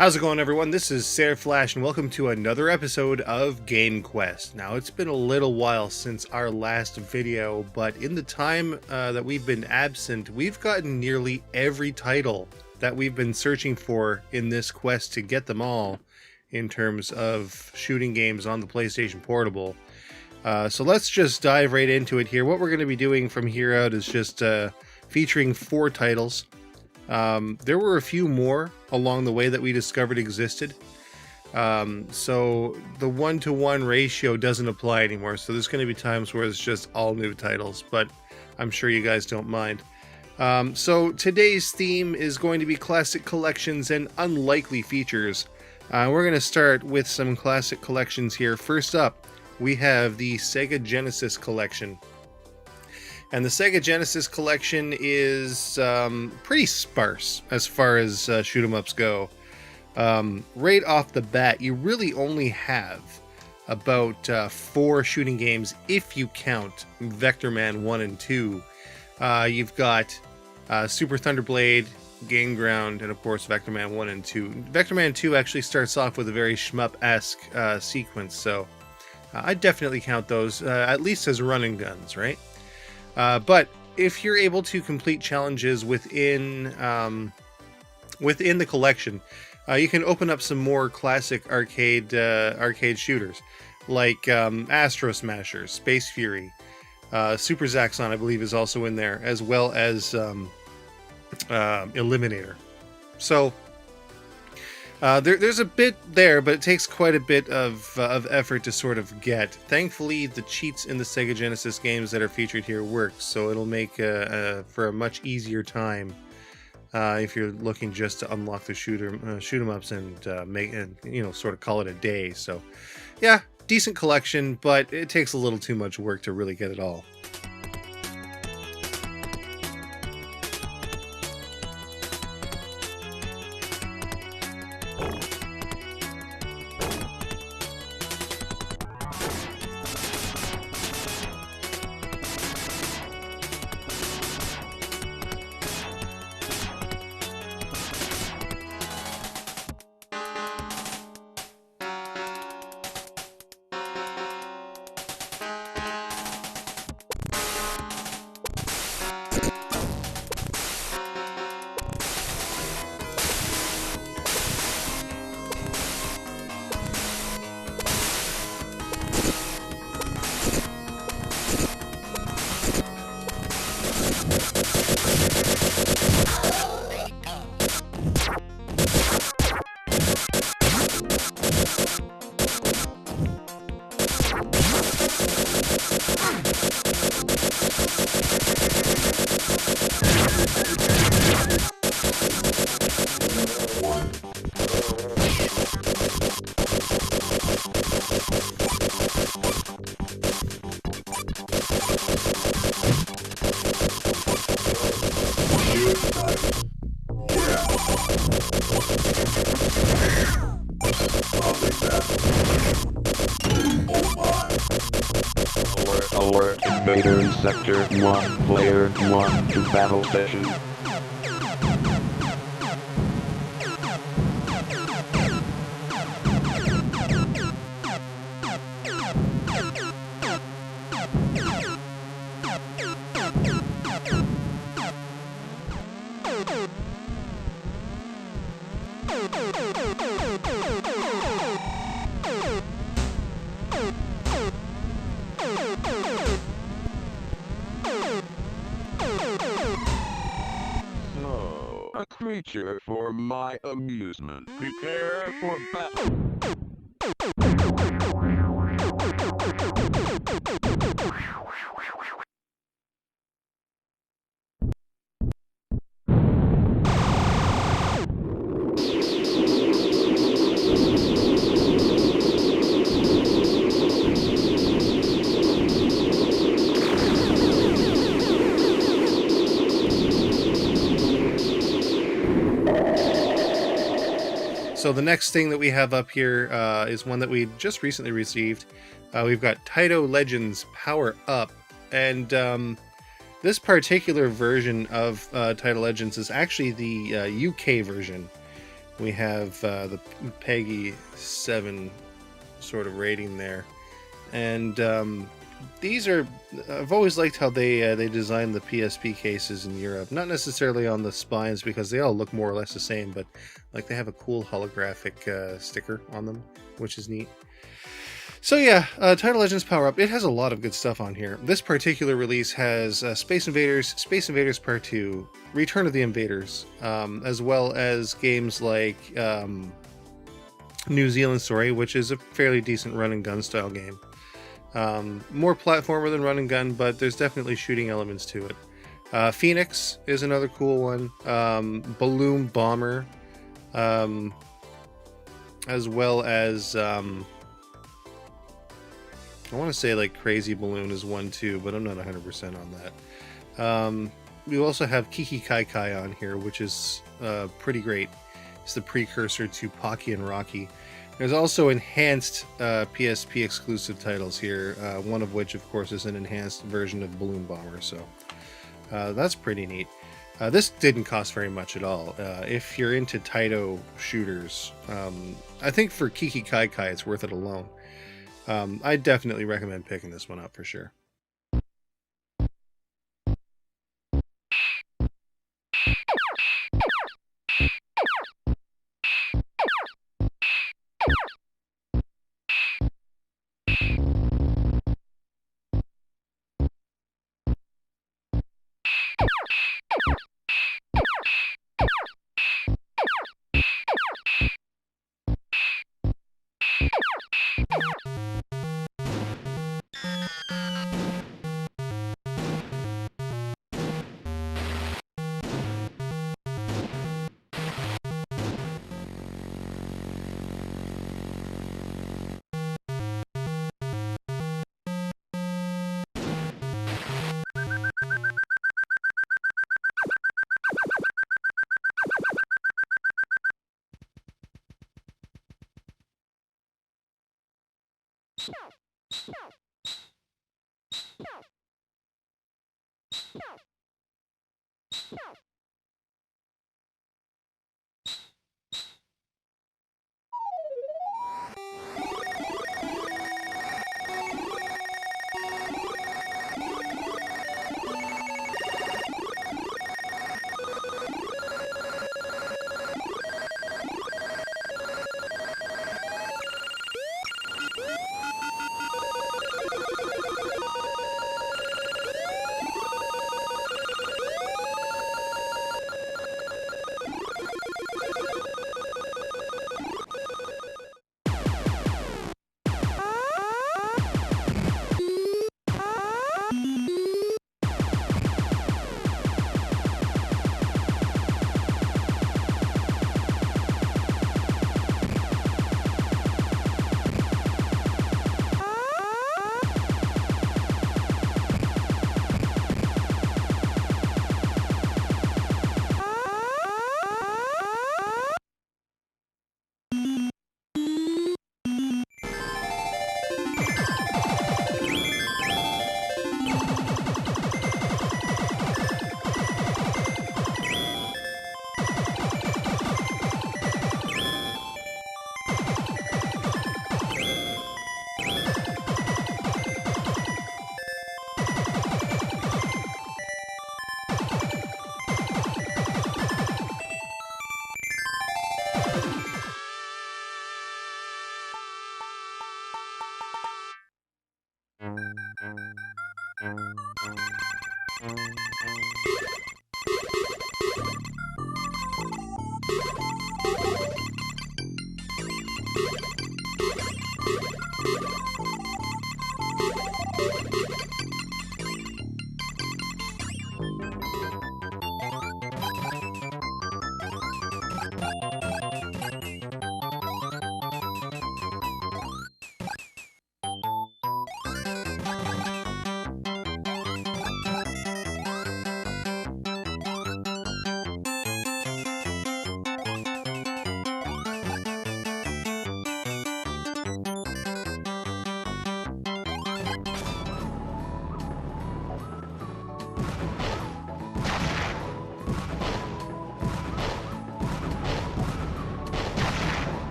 How's it going, everyone? This is Sarah Flash, and welcome to another episode of Gamequest. Now, it's been a little while since our last video, but in the time that we've been absent, we've gotten nearly every title that we've been searching for in this quest to get them all in terms of shooting games on the PlayStation Portable. So let's just dive right into it here. What we're going to be doing from here out is just featuring 4 titles. There were a few more along the way that we discovered existed. So the 1-to-1 ratio doesn't apply anymore. So there's going to be times where it's just all new titles, but I'm sure you guys don't mind. So today's theme is going to be classic collections and unlikely features. We're going to start with some classic collections here. First up, we have the Sega Genesis collection. And the Sega Genesis collection is pretty sparse as far as shoot 'em ups go. Right off the bat, you really only have about 4 shooting games if you count Vector Man 1 and 2. You've got Super Thunder Blade, Game Ground, and of course Vector Man 1 and 2. Vector Man 2 actually starts off with a very shmup-esque sequence, so I'd definitely count those, at least as run and guns, right? But if you're able to complete challenges within the collection, you can open up some more classic arcade shooters, like Astro Smasher, Space Fury, Super Zaxxon, I believe, is also in there, as well as Eliminator. So there's a bit there, but it takes quite a bit of effort to sort of get. Thankfully, the cheats in the Sega Genesis games that are featured here work, so it'll make for a much easier time if you're looking just to unlock the shoot 'em ups and sort of call it a day. So, yeah, decent collection, but it takes a little too much work to really get it all. Alert, invaders sector 1, player 1 to battle session. A creature for my amusement. Prepare for battle. So the next thing that we have up here is one that we just recently received. We've got Taito Legends Power Up, and this particular version of Taito Legends is actually the UK version. We have the Peggy 7 sort of rating there, and these are. I've always liked how they designed the PSP cases in Europe. Not necessarily on the spines because they all look more or less the same, but like they have a cool holographic sticker on them, which is neat. So yeah, Title Legends Power Up. It has a lot of good stuff on here. This particular release has Space Invaders Part 2, Return of the Invaders, as well as games like New Zealand Story, which is a fairly decent run and gun style game. More platformer than run and gun, but there's definitely shooting elements to it. Phoenix is another cool one. Balloon Bomber, as well as I want to say like Crazy Balloon is one too, but I'm not 100% on that. We also have Kiki Kai Kai on here, which is pretty great. It's the precursor to Pocky and Rocky. There's also enhanced PSP exclusive titles here, one of which, of course, is an enhanced version of Balloon Bomber, so that's pretty neat. This didn't cost very much at all. If you're into Taito shooters, I think for Kiki Kai Kai, it's worth it alone. I definitely recommend picking this one up for sure.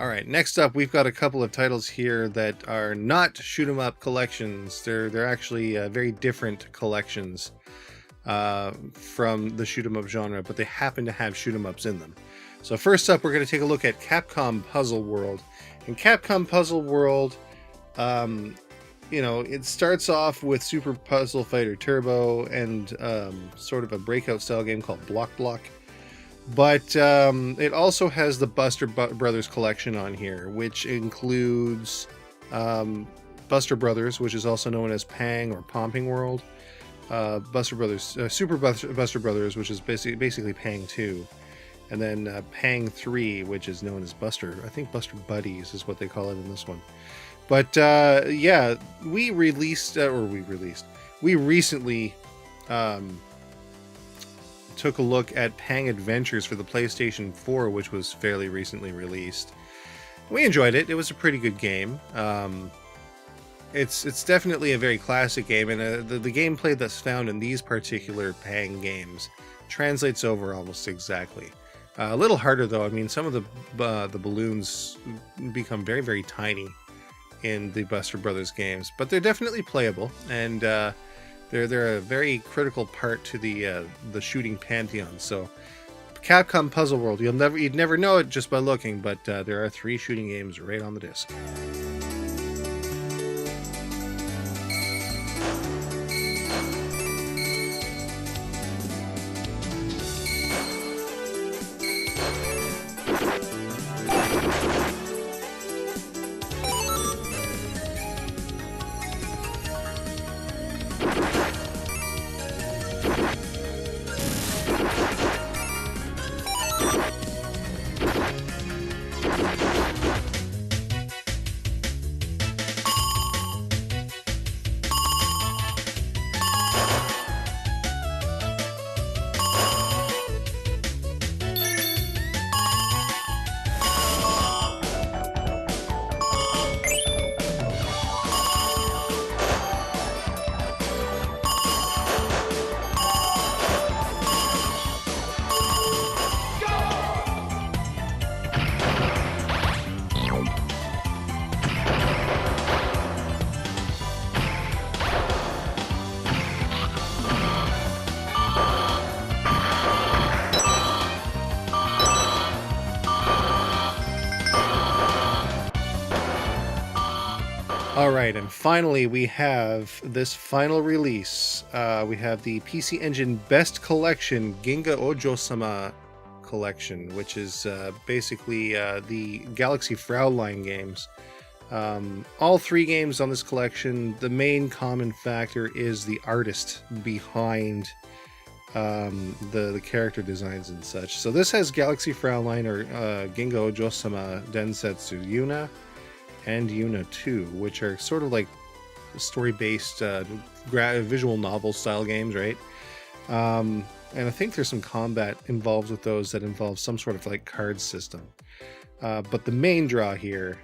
All right, next up, we've got a couple of titles here that are not shoot 'em up collections. They're actually very different collections from the shoot 'em up genre, but they happen to have shoot 'em ups in them. So first up, we're going to take a look at Capcom Puzzle World. In Capcom Puzzle World, it starts off with Super Puzzle Fighter Turbo and sort of a breakout style game called Block Block. But it also has the Buster Brothers collection on here, which includes Buster Brothers, which is also known as Pang or Pomping World, Buster Brothers, Super Buster Brothers, which is basically Pang 2, and then Pang 3, which is known as Buster. I think Buster Buddies is what they call it in this one. But yeah, we recently took a look at Pang Adventures for the PlayStation 4, which was fairly recently released. We enjoyed it. It was a pretty good game. It's definitely a very classic game, and the gameplay that's found in these particular Pang games translates over almost exactly. A little harder though. I mean, some of the balloons become very, very tiny in the Buster Brothers games, but they're definitely playable, and they're a very critical part to the shooting pantheon. So Capcom Puzzle World, you'd never know it just by looking, but there are 3 shooting games right on the disc. All right, and finally we have this final release. We have the PC Engine Best Collection Ginga Ojousama collection, which is basically the Galaxy Fraulein games. All 3 games on this collection, the main common factor is the artist behind the character designs and such. So this has Galaxy Fraulein or Ginga Ojousama Densetsu Yuna and Yuna 2, which are sort of like story-based visual novel style games, right? And I think there's some combat involved with those that involve some sort of like card system. But the main draw here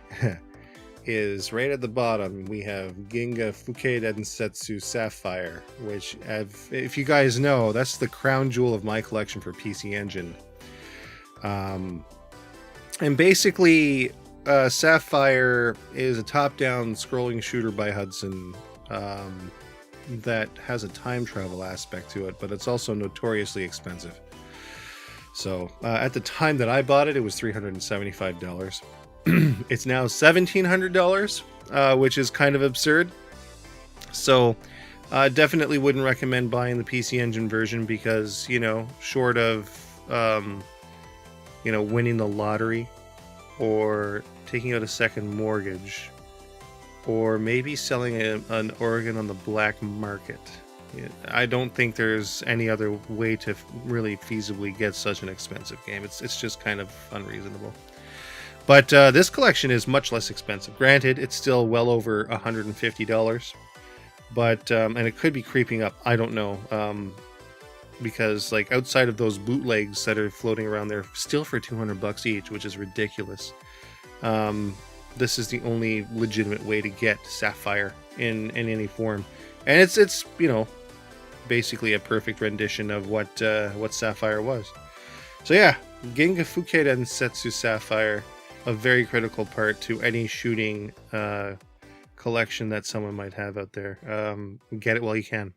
is right at the bottom. We have Ginga Fuke Densetsu Sapphire, which, if you guys know, that's the crown jewel of my collection for PC Engine. And basically, Sapphire is a top-down scrolling shooter by Hudson that has a time travel aspect to it, but it's also notoriously expensive. So at the time that I bought it, it was $375. It's now $1,700, which is kind of absurd. So definitely wouldn't recommend buying the PC Engine version because, short of, winning the lottery, or taking out a second mortgage, or maybe selling an organ on the black market, I don't think there's any other way to really feasibly get such an expensive game. It's just kind of unreasonable. But this collection is much less expensive. Granted, it's still well over $150, but and it could be creeping up. I don't know. Because like outside of those bootlegs that are floating around there still for $200 each, which is ridiculous. This is the only legitimate way to get Sapphire in any form, and it's basically a perfect rendition of what Sapphire was. So yeah, Ginga Fuke Densetsu Sapphire. a very critical part to any shooting collection that someone might have out there. Get it while you can.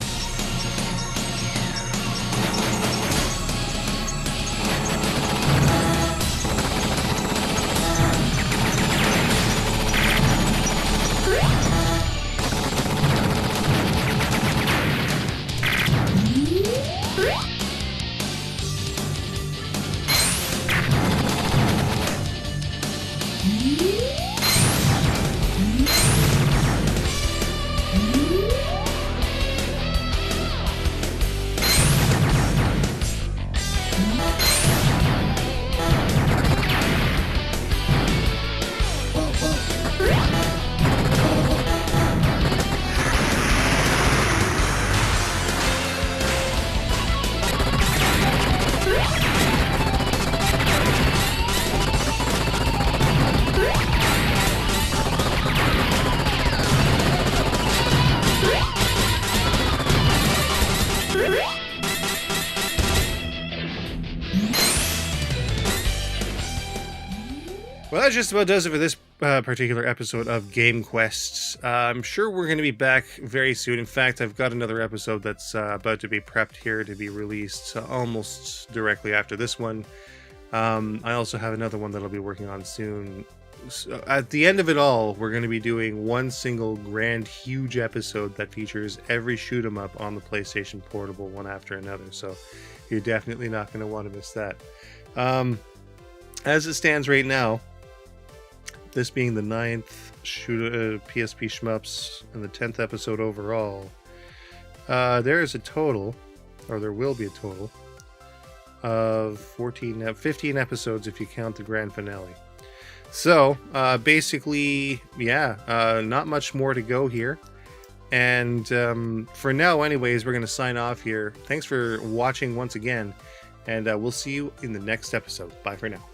Well, that just about does it for this particular episode of Game Quests. I'm sure we're going to be back very soon. In fact, I've got another episode that's about to be prepped here to be released almost directly after this one. I also have another one that I'll be working on soon. So at the end of it all, we're going to be doing one single grand, huge episode that features every shoot 'em up on the PlayStation Portable, one after another. So you're definitely not going to want to miss that. As it stands right now, this being the 9th PSP Shmups and the 10th episode overall, there is a total, or there will be a total, of 15 episodes if you count the grand finale. So, basically, yeah, not much more to go here. And for now, anyways, we're going to sign off here. Thanks for watching once again, and we'll see you in the next episode. Bye for now.